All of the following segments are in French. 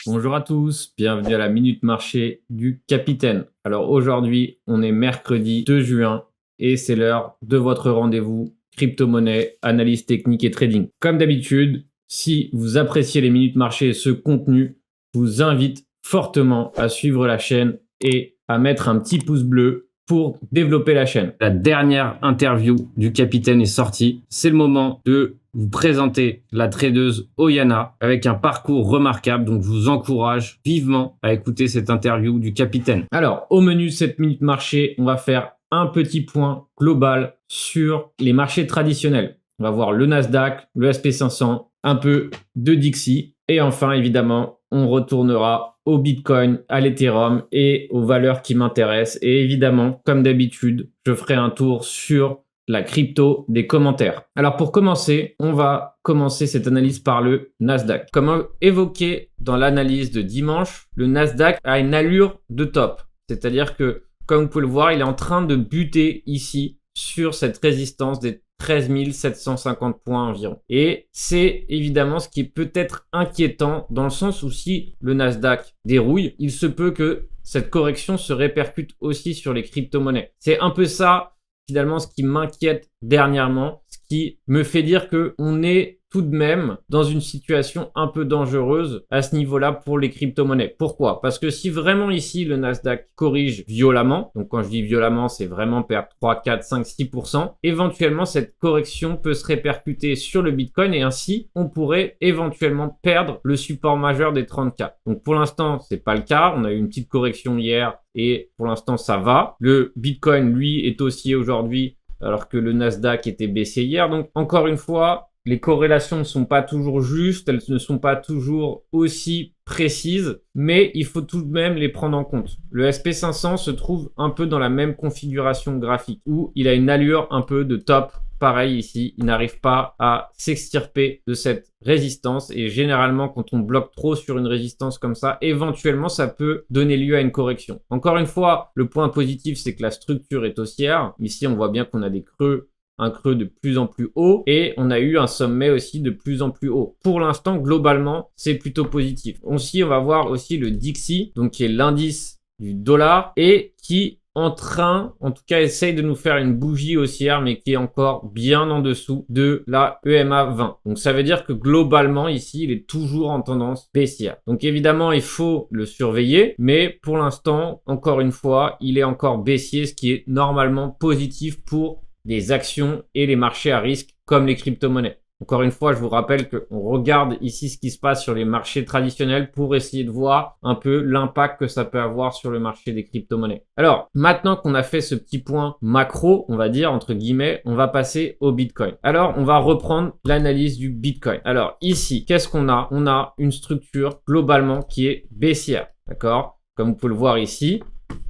Bonjour à tous, bienvenue à la Minute Marché du Capitaine. Alors aujourd'hui, on est mercredi 2 juin et c'est l'heure de votre rendez-vous crypto-monnaie, analyse technique et trading. Comme d'habitude, si vous appréciez les Minutes Marché et ce contenu, je vous invite fortement à suivre la chaîne et à mettre un petit pouce bleu pour développer la chaîne. La dernière interview du Capitaine est sortie. C'est le moment de vous présenter la tradeuse Oyana avec un parcours remarquable. Donc, je vous encourage vivement à écouter cette interview du Capitaine. Alors, au menu de cette Minute Marché, on va faire un petit point global sur les marchés traditionnels. On va voir le Nasdaq, le SP500, un peu de Dixie. Et enfin, évidemment, on retournera au Bitcoin, à l'Ethereum et aux valeurs qui m'intéressent. Et évidemment, comme d'habitude, je ferai un tour sur la crypto des commentaires. Alors pour commencer, on va commencer cette analyse par le Nasdaq. Comme évoqué dans l'analyse de dimanche, le Nasdaq a une allure de top. C'est-à-dire que, comme vous pouvez le voir, il est en train de buter ici sur cette résistance des 13 750 points environ. Et c'est évidemment ce qui est peut-être inquiétant dans le sens où si le Nasdaq dérouille, il se peut que cette correction se répercute aussi sur les crypto-monnaies. C'est un peu ça finalement ce qui m'inquiète dernièrement, ce qui me fait dire que on est tout de même dans une situation un peu dangereuse à ce niveau-là pour les crypto-monnaies. Pourquoi? Parce que si vraiment ici le Nasdaq corrige violemment, donc quand je dis violemment, c'est vraiment perdre 3, 4, 5, 6%, éventuellement cette correction peut se répercuter sur le Bitcoin et ainsi on pourrait éventuellement perdre le support majeur des 30K. Donc pour l'instant, c'est pas le cas. On a eu une petite correction hier et pour l'instant ça va. Le Bitcoin, lui, est haussier aujourd'hui alors que le Nasdaq était baissier hier. Donc encore une fois, les corrélations ne sont pas toujours justes, elles ne sont pas toujours aussi précises, mais il faut tout de même les prendre en compte. Le SP500 se trouve un peu dans la même configuration graphique où il a une allure un peu de top. Pareil ici, il n'arrive pas à s'extirper de cette résistance et généralement quand on bloque trop sur une résistance comme ça, éventuellement ça peut donner lieu à une correction. Encore une fois, le point positif c'est que la structure est haussière. Ici on voit bien qu'on a des creux, un creux de plus en plus haut et on a eu un sommet aussi de plus en plus haut. Pour l'instant, globalement, c'est plutôt positif. Aussi, on va voir aussi le Dixie, donc qui est l'indice du dollar et qui en tout cas, essaye de nous faire une bougie haussière, mais qui est encore bien en dessous de la EMA 20. Donc, ça veut dire que globalement, ici, il est toujours en tendance baissière. Donc, évidemment, il faut le surveiller, mais pour l'instant, encore une fois, il est encore baissier, ce qui est normalement positif pour des actions et les marchés à risque comme les crypto-monnaies. Encore une fois, je vous rappelle qu'on regarde ici ce qui se passe sur les marchés traditionnels pour essayer de voir un peu l'impact que ça peut avoir sur le marché des crypto-monnaies. Alors, maintenant qu'on a fait ce petit point macro, on va dire, entre guillemets, on va passer au Bitcoin. Alors, on va reprendre l'analyse du Bitcoin. Alors, ici, qu'est-ce qu'on a? On a une structure globalement qui est baissière, d'accord? Comme vous pouvez le voir ici,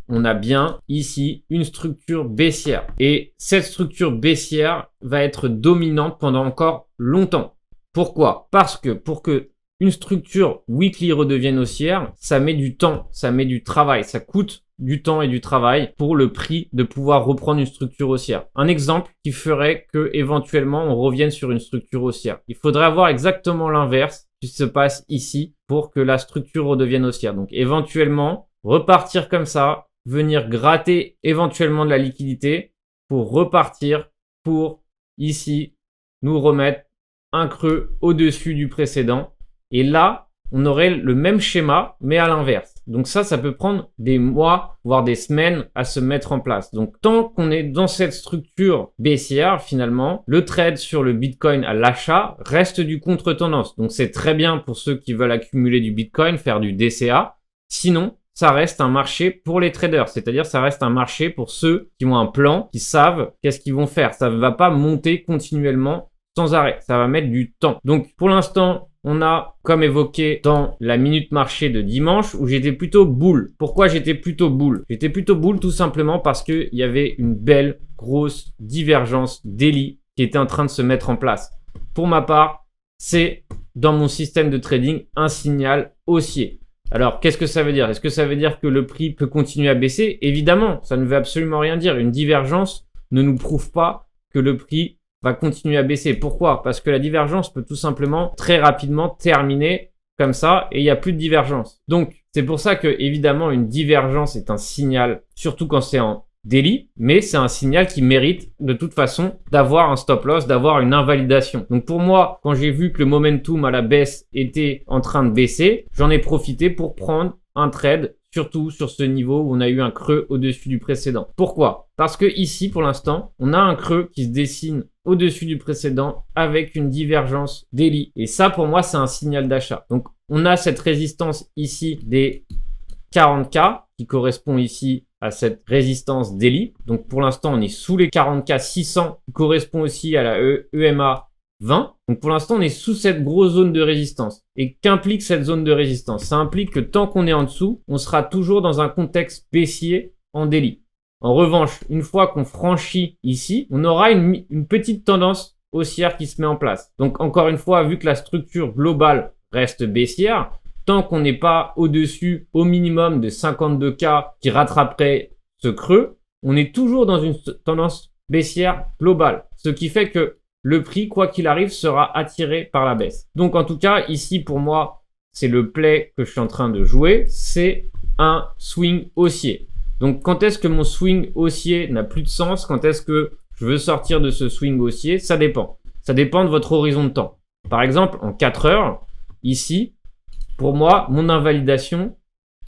on a bien ici une structure baissière. Et cette structure baissière va être dominante pendant encore longtemps. Pourquoi? Parce que pour que une structure weekly redevienne haussière, ça met du temps, ça met du travail, ça coûte du temps et du travail pour le prix de pouvoir reprendre une structure haussière. Un exemple qui ferait que éventuellement on revienne sur une structure haussière. Il faudrait avoir exactement l'inverse qui se passe ici pour que la structure redevienne haussière. Donc éventuellement repartir comme ça, venir gratter éventuellement de la liquidité pour repartir pour ici nous remettre un creux au-dessus du précédent. Et là, on aurait le même schéma, mais à l'inverse. Donc ça peut prendre des mois, voire des semaines à se mettre en place. Donc tant qu'on est dans cette structure baissière, finalement, le trade sur le Bitcoin à l'achat reste du contre-tendance. Donc c'est très bien pour ceux qui veulent accumuler du Bitcoin, faire du DCA. Sinon, ça reste un marché pour les traders, c'est-à-dire ça reste un marché pour ceux qui ont un plan, qui savent qu'est-ce qu'ils vont faire. Ça ne va pas monter continuellement sans arrêt, ça va mettre du temps. Donc pour l'instant, on a, comme évoqué dans la minute marché de dimanche, où j'étais plutôt bull. Pourquoi j'étais plutôt bull? J'étais plutôt bull tout simplement parce qu'il y avait une belle, grosse divergence daily qui était en train de se mettre en place. Pour ma part, c'est dans mon système de trading un signal haussier. Alors, qu'est-ce que ça veut dire? Est-ce que ça veut dire que le prix peut continuer à baisser? Évidemment, ça ne veut absolument rien dire. Une divergence ne nous prouve pas que le prix va continuer à baisser. Pourquoi? Parce que la divergence peut tout simplement très rapidement terminer comme ça, et il n'y a plus de divergence. Donc, c'est pour ça que, évidemment, une divergence est un signal, surtout quand c'est en daily, mais c'est un signal qui mérite de toute façon d'avoir un stop loss, d'avoir une invalidation. Donc pour moi, quand j'ai vu que le momentum à la baisse était en train de baisser, j'en ai profité pour prendre un trade, surtout sur ce niveau où on a eu un creux au-dessus du précédent. Pourquoi? Parce que ici, pour l'instant, on a un creux qui se dessine au-dessus du précédent avec une divergence daily. Et ça, pour moi, c'est un signal d'achat. Donc, on a cette résistance ici des 40K qui correspond ici à cette résistance daily. Donc, pour l'instant, on est sous les 40K 600 qui correspond aussi à la EMA 20. Donc, pour l'instant, on est sous cette grosse zone de résistance. Et qu'implique cette zone de résistance? Ça implique que tant qu'on est en dessous, on sera toujours dans un contexte baissier en daily. En revanche, une fois qu'on franchit ici, on aura une petite tendance haussière qui se met en place. Donc, encore une fois, vu que la structure globale reste baissière, tant qu'on n'est pas au-dessus, au minimum de 52K qui rattraperait ce creux, on est toujours dans une tendance baissière globale. Ce qui fait que le prix, quoi qu'il arrive, sera attiré par la baisse. Donc, en tout cas, ici, pour moi, c'est le play que je suis en train de jouer. C'est un swing haussier. Donc, quand est-ce que mon swing haussier n'a plus de sens? Quand est-ce que je veux sortir de ce swing haussier? Ça dépend. Ça dépend de votre horizon de temps. Par exemple, en 4 heures, ici, pour moi, mon invalidation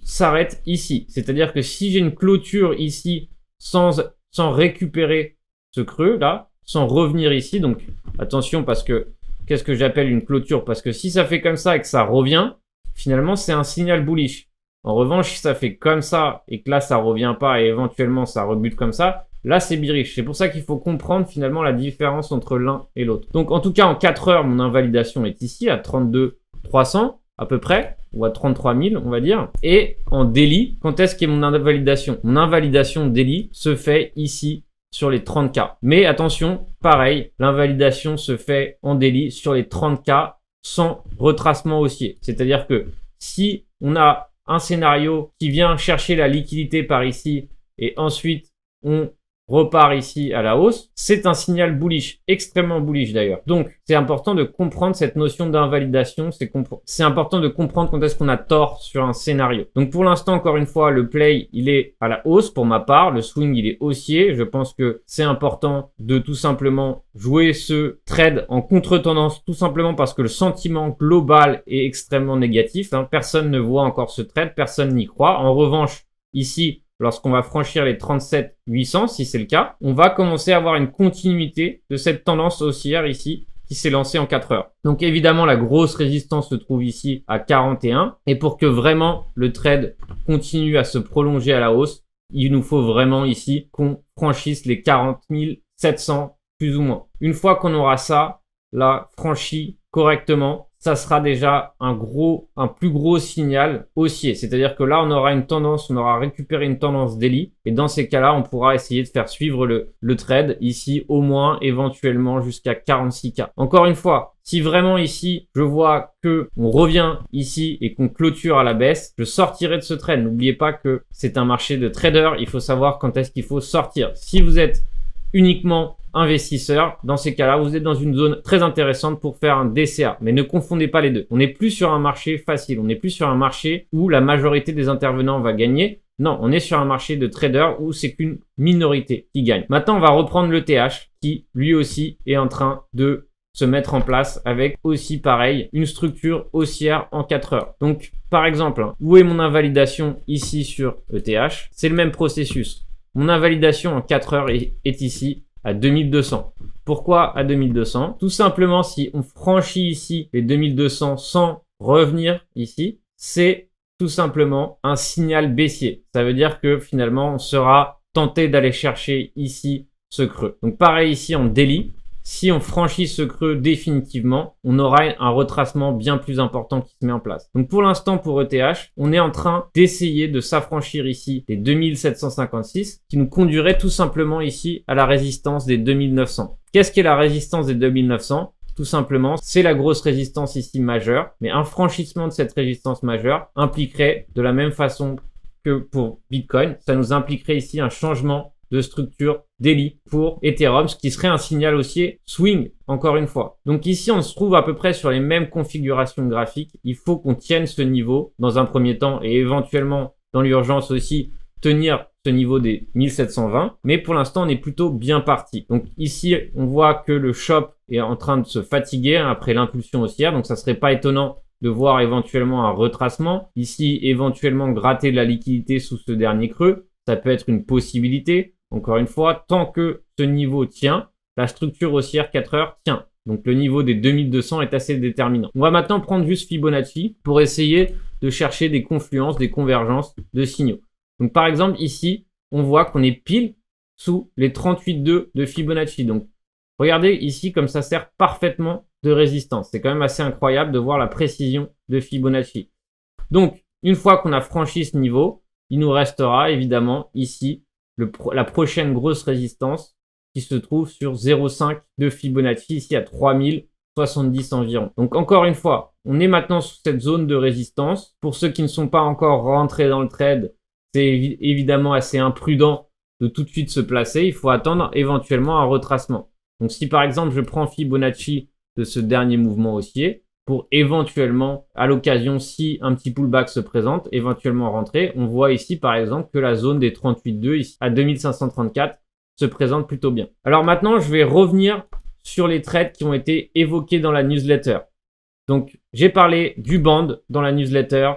s'arrête ici. C'est-à-dire que si j'ai une clôture ici sans récupérer ce creux là, sans revenir ici, donc attention parce que qu'est-ce que j'appelle une clôture? Parce que si ça fait comme ça et que ça revient, finalement c'est un signal bullish. En revanche, si ça fait comme ça et que là ça revient pas et éventuellement ça rebute comme ça, là c'est bearish. C'est pour ça qu'il faut comprendre finalement la différence entre l'un et l'autre. Donc en tout cas en 4 heures, mon invalidation est ici à 32 300 à peu près, ou à 33 000 on va dire. Et en daily, quand est-ce qu'est mon invalidation? Mon invalidation daily se fait ici sur les 30K. Mais attention, pareil, l'invalidation se fait en daily sur les 30K sans retracement haussier. C'est-à-dire que si on a un scénario qui vient chercher la liquidité par ici et ensuite on repart ici à la hausse, c'est un signal bullish, extrêmement bullish d'ailleurs. Donc, c'est important de comprendre cette notion d'invalidation, c'est important de comprendre quand est-ce qu'on a tort sur un scénario. Donc, pour l'instant, encore une fois, le play, il est à la hausse pour ma part, le swing, il est haussier. Je pense que c'est important de tout simplement jouer ce trade en contre-tendance, tout simplement parce que le sentiment global est extrêmement négatif. Personne ne voit encore ce trade, personne n'y croit. En revanche, ici, lorsqu'on va franchir les 37 800, si c'est le cas, on va commencer à avoir une continuité de cette tendance haussière ici qui s'est lancée en 4 heures. Donc évidemment, la grosse résistance se trouve ici à 41. Et pour que vraiment le trade continue à se prolonger à la hausse, il nous faut vraiment ici qu'on franchisse les 40 700 plus ou moins. Une fois qu'on aura ça, là, franchi correctement, ça sera déjà un plus gros signal haussier. C'est-à-dire que là, on aura une tendance, on aura récupéré une tendance daily. Et dans ces cas-là, on pourra essayer de faire suivre le trade ici, au moins, éventuellement, jusqu'à 46K. Encore une fois, si vraiment ici, je vois que on revient ici et qu'on clôture à la baisse, je sortirai de ce trade. N'oubliez pas que c'est un marché de traders. Il faut savoir quand est-ce qu'il faut sortir. Si vous êtes uniquement investisseur, dans ces cas-là, vous êtes dans une zone très intéressante pour faire un DCA. Mais ne confondez pas les deux. On n'est plus sur un marché facile. On n'est plus sur un marché où la majorité des intervenants va gagner. Non, on est sur un marché de traders où c'est qu'une minorité qui gagne. Maintenant, on va reprendre le TH qui, lui aussi, est en train de se mettre en place avec aussi pareil, une structure haussière en 4 heures. Donc, par exemple, où est mon invalidation ici sur ETH? C'est le même processus. Mon invalidation en 4 heures est ici à 2200. Pourquoi à 2200? Tout simplement, si on franchit ici les 2200 sans revenir ici, c'est tout simplement un signal baissier. Ça veut dire que finalement, on sera tenté d'aller chercher ici ce creux. Donc pareil ici en daily, si on franchit ce creux définitivement, on aura un retracement bien plus important qui se met en place. Donc pour l'instant, pour ETH, on est en train d'essayer de s'affranchir ici des 2756 qui nous conduirait tout simplement ici à la résistance des 2900. Qu'est-ce qu'est la résistance des 2900? Tout simplement, c'est la grosse résistance ici majeure, mais un franchissement de cette résistance majeure impliquerait de la même façon que pour Bitcoin, ça nous impliquerait ici un changement de structure daily pour Ethereum, ce qui serait un signal haussier swing, encore une fois. Donc ici, on se trouve à peu près sur les mêmes configurations graphiques. Il faut qu'on tienne ce niveau dans un premier temps et éventuellement, dans l'urgence aussi, tenir ce niveau des 1720. Mais pour l'instant, on est plutôt bien parti. Donc ici, on voit que le shop est en train de se fatiguer après l'impulsion haussière. Donc ça serait pas étonnant de voir éventuellement un retracement. Ici, éventuellement gratter de la liquidité sous ce dernier creux. Ça peut être une possibilité. Encore une fois, tant que ce niveau tient, la structure haussière 4 heures tient. Donc le niveau des 2200 est assez déterminant. On va maintenant prendre juste Fibonacci pour essayer de chercher des confluences, des convergences de signaux. Donc par exemple ici, on voit qu'on est pile sous les 38,2 de Fibonacci. Donc regardez ici comme ça sert parfaitement de résistance. C'est quand même assez incroyable de voir la précision de Fibonacci. Donc une fois qu'on a franchi ce niveau, il nous restera évidemment ici la prochaine grosse résistance qui se trouve sur 0,5 de Fibonacci, ici à 3070 environ. Donc encore une fois, on est maintenant sous cette zone de résistance. Pour ceux qui ne sont pas encore rentrés dans le trade, c'est évidemment assez imprudent de tout de suite se placer. Il faut attendre éventuellement un retracement. Donc si par exemple je prends Fibonacci de ce dernier mouvement haussier, pour éventuellement, à l'occasion, si un petit pullback se présente, éventuellement rentrer. On voit ici, par exemple, que la zone des 38,2 ici à 2534 se présente plutôt bien. Alors maintenant, je vais revenir sur les trades qui ont été évoqués dans la newsletter. Donc, j'ai parlé du band dans la newsletter.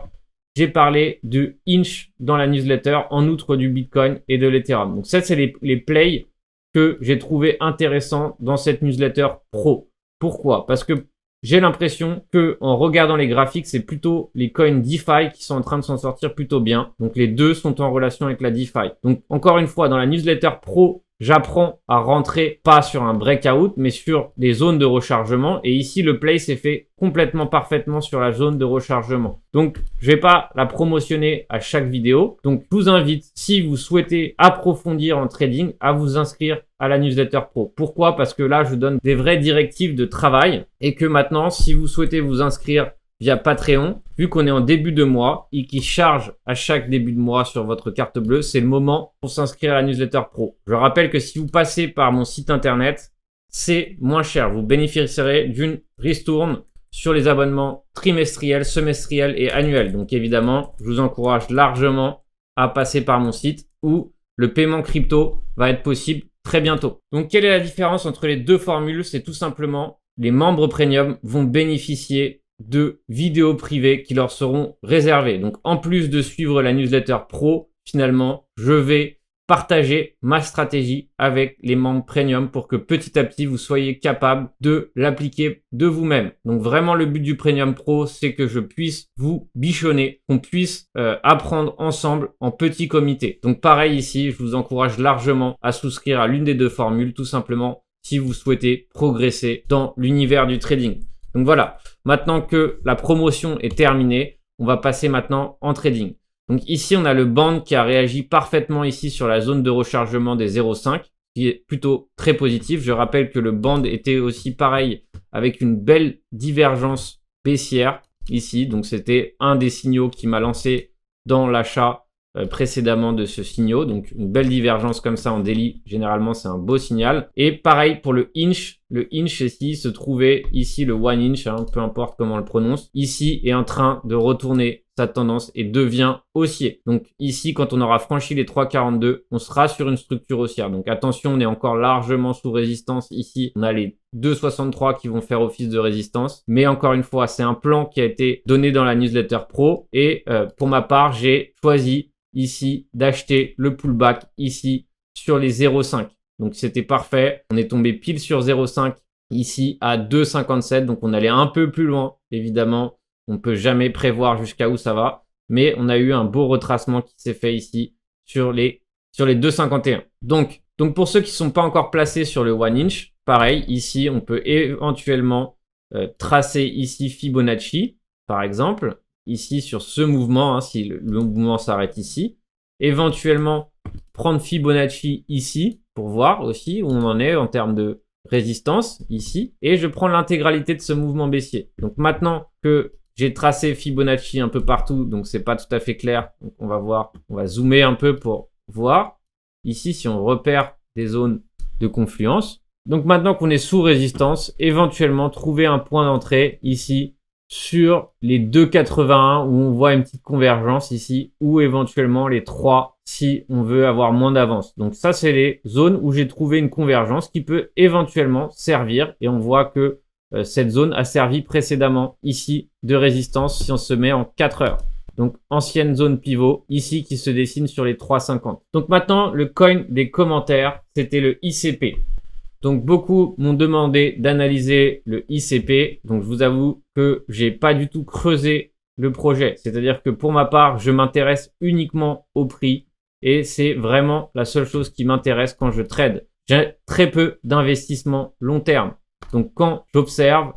J'ai parlé du inch dans la newsletter, en outre du Bitcoin et de l'Ethereum. Donc, ça, c'est les plays que j'ai trouvé intéressants dans cette newsletter pro. Pourquoi? Parce que j'ai l'impression que en regardant les graphiques, c'est plutôt les coins DeFi qui sont en train de s'en sortir plutôt bien. Donc les deux sont en relation avec la DeFi. Donc encore une fois, dans la newsletter pro, j'apprends à rentrer pas sur un breakout, mais sur des zones de rechargement. Et ici, le play s'est fait complètement parfaitement sur la zone de rechargement. Donc, je vais pas la promotionner à chaque vidéo. Donc, je vous invite, si vous souhaitez approfondir en trading, à vous inscrire à la newsletter pro. Pourquoi? Parce que là, je donne des vraies directives de travail et que maintenant, si vous souhaitez vous inscrire via Patreon, vu qu'on est en début de mois et qui charge à chaque début de mois sur votre carte bleue, c'est le moment pour s'inscrire à la newsletter pro. Je rappelle que si vous passez par mon site internet, c'est moins cher. Vous bénéficierez d'une ristourne sur les abonnements trimestriels, semestriels et annuels. Donc évidemment, je vous encourage largement à passer par mon site où le paiement crypto va être possible très bientôt. Donc quelle est la différence entre les deux formules? C'est tout simplement les membres premium vont bénéficier de vidéos privées qui leur seront réservées. Donc, en plus de suivre la newsletter pro, finalement, je vais partager ma stratégie avec les membres premium pour que petit à petit, vous soyez capable de l'appliquer de vous-même. Donc, vraiment, le but du premium pro, c'est que je puisse vous bichonner, qu'on puisse apprendre ensemble en petit comité. Donc, pareil ici, je vous encourage largement à souscrire à l'une des deux formules, tout simplement, si vous souhaitez progresser dans l'univers du trading. Donc voilà, maintenant que la promotion est terminée, on va passer maintenant en trading. Donc ici, on a le band qui a réagi parfaitement ici sur la zone de rechargement des 0,5, qui est plutôt très positif. Je rappelle que le band était aussi pareil avec une belle divergence baissière ici. Donc c'était un des signaux qui m'a lancé dans l'achat précédemment de ce signal. Donc une belle divergence comme ça en daily, généralement c'est un beau signal. Et pareil pour le inch ici se trouvait ici le one inch, peu importe comment on le prononce, ici est en train de retourner sa tendance et devient haussier. Donc ici, quand on aura franchi les 3,42, on sera sur une structure haussière. Donc attention, on est encore largement sous résistance ici. On a les 2,63 qui vont faire office de résistance. Mais encore une fois, c'est un plan qui a été donné dans la newsletter pro. Et pour ma part, j'ai choisi ici d'acheter le pullback ici sur les 0,5. Donc c'était parfait. On est tombé pile sur 0,5 ici à 2,57. Donc on allait un peu plus loin, évidemment. On ne peut jamais prévoir jusqu'à où ça va. Mais on a eu un beau retracement qui s'est fait ici sur les 2,51. Donc pour ceux qui ne sont pas encore placés sur le one inch, pareil, ici, on peut éventuellement tracer ici Fibonacci, par exemple. Ici, sur ce mouvement, si le mouvement s'arrête ici. Éventuellement, prendre Fibonacci ici pour voir aussi où on en est en termes de résistance ici. Et je prends l'intégralité de ce mouvement baissier. Donc maintenant que j'ai tracé Fibonacci un peu partout, donc c'est pas tout à fait clair. Donc on va voir, on va zoomer un peu pour voir. ici si on repère des zones de confluence. Donc maintenant qu'on est sous résistance, éventuellement trouver un point d'entrée ici sur les 2,81 où on voit une petite convergence ici, ou éventuellement les 3 si on veut avoir moins d'avance. Donc ça, c'est les zones où j'ai trouvé une convergence qui peut éventuellement servir, et on voit que cette zone a servi précédemment ici de résistance si on se met en 4 heures. Donc ancienne zone pivot ici qui se dessine sur les 3,50. Donc maintenant, le coin des commentaires, c'était le ICP. Donc beaucoup m'ont demandé d'analyser le ICP. Donc je vous avoue que j'ai pas du tout creusé le projet. C'est-à-dire que pour ma part, je m'intéresse uniquement au prix et c'est vraiment la seule chose qui m'intéresse quand je trade. J'ai très peu d'investissement long terme. Donc quand j'observe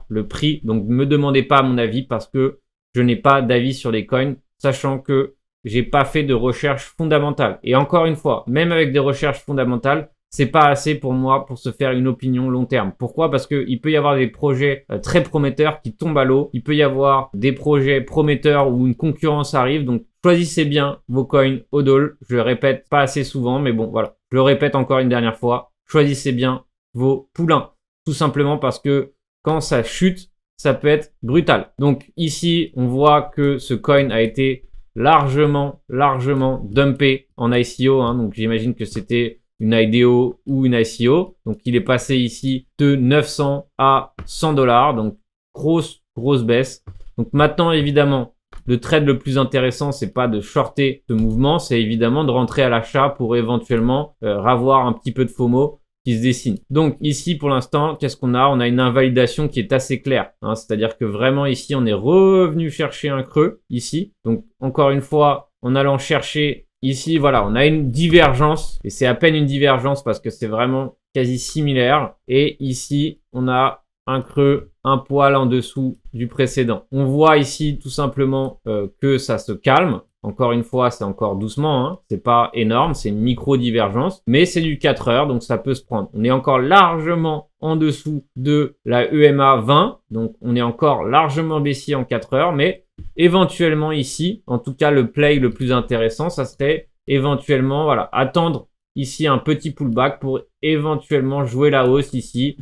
le prix. Donc ne me demandez pas mon avis parce que je n'ai pas d'avis sur les coins, sachant que j'ai pas fait de recherche fondamentale. Et encore une fois, même avec des recherches fondamentales, c'est pas assez pour moi pour se faire une opinion long terme. Pourquoi? Parce que il peut y avoir des projets très prometteurs qui tombent à l'eau. Il peut y avoir des projets prometteurs où une concurrence arrive. Donc, choisissez bien vos coins hodl. Je le répète pas assez souvent, mais bon, voilà. Je le répète encore une dernière fois. Choisissez bien vos poulains. Tout simplement parce que quand ça chute, ça peut être brutal. Donc, ici, on voit que ce coin a été largement dumpé en ICO. Donc, j'imagine que c'était une IDO ou une ICO. Donc, il est passé ici de 900 à 100 $. Donc, grosse baisse. Donc, maintenant, évidemment, le trade le plus intéressant, c'est pas de shorter ce mouvement, c'est évidemment de rentrer à l'achat pour éventuellement avoir un petit peu de FOMO qui se dessine. Donc, ici, pour l'instant, qu'est-ce qu'on a? On a une invalidation qui est assez claire. C'est-à-dire que vraiment, ici, on est revenu chercher un creux, ici. Donc, encore une fois, en allant chercher ici, voilà, on a une divergence et c'est à peine une divergence parce que c'est vraiment quasi similaire. Et ici, on a un creux, un poil en dessous du précédent. On voit ici tout simplement que ça se calme. Encore une fois, c'est encore doucement, c'est pas énorme, c'est une micro-divergence, mais c'est du 4 heures, donc ça peut se prendre. On est encore largement en dessous de la EMA 20, donc on est encore largement baissier en 4 heures, mais éventuellement ici, en tout cas le play le plus intéressant, ça serait éventuellement, voilà, attendre ici un petit pullback pour éventuellement jouer la hausse ici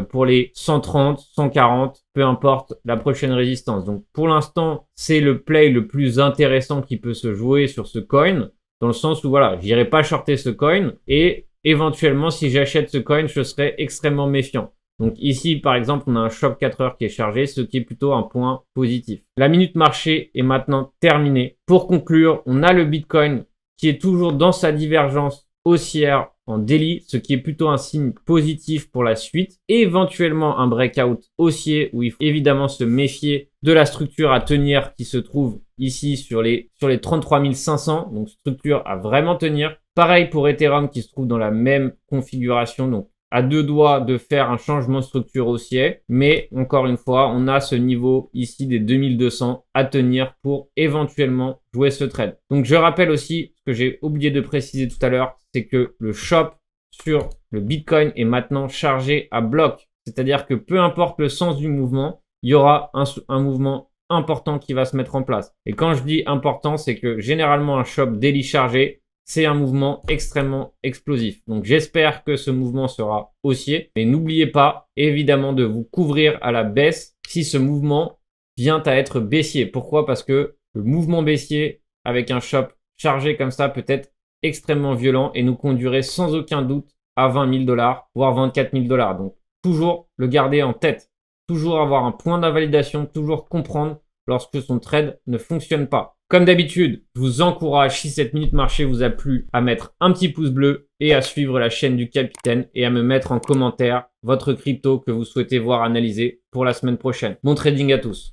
pour les 130, 140, peu importe la prochaine résistance. Donc pour l'instant, c'est le play le plus intéressant qui peut se jouer sur ce coin, dans le sens où voilà, j'irai pas shorter ce coin et éventuellement si j'achète ce coin, je serai extrêmement méfiant. Donc ici, par exemple, on a un shop 4 heures qui est chargé, ce qui est plutôt un point positif. La minute marché est maintenant terminée. Pour conclure, on a le Bitcoin qui est toujours dans sa divergence haussière en daily, ce qui est plutôt un signe positif pour la suite. Éventuellement un breakout haussier où il faut évidemment se méfier de la structure à tenir qui se trouve ici sur les 33 500. Donc structure à vraiment tenir. Pareil pour Ethereum qui se trouve dans la même configuration. Donc à deux doigts de faire un changement de structure haussier. Mais encore une fois, on a ce niveau ici des 2200 à tenir pour éventuellement jouer ce trade. Donc je rappelle aussi ce que j'ai oublié de préciser tout à l'heure, c'est que le shop sur le Bitcoin est maintenant chargé à bloc. C'est-à-dire que peu importe le sens du mouvement, il y aura un mouvement important qui va se mettre en place. Et quand je dis important, c'est que généralement un shop daily chargé, c'est un mouvement extrêmement explosif. Donc j'espère que ce mouvement sera haussier. Mais n'oubliez pas évidemment de vous couvrir à la baisse si ce mouvement vient à être baissier. Pourquoi? Parce que le mouvement baissier avec un shop chargé comme ça peut être extrêmement violent et nous conduirait sans aucun doute à 20 000 $, voire 24 000 $. Donc toujours le garder en tête. Toujours avoir un point d'invalidation, toujours comprendre lorsque son trade ne fonctionne pas. Comme d'habitude, je vous encourage, si cette minute marché vous a plu, à mettre un petit pouce bleu et à suivre la chaîne du Capitaine et à me mettre en commentaire votre crypto que vous souhaitez voir analysé pour la semaine prochaine. Bon trading à tous!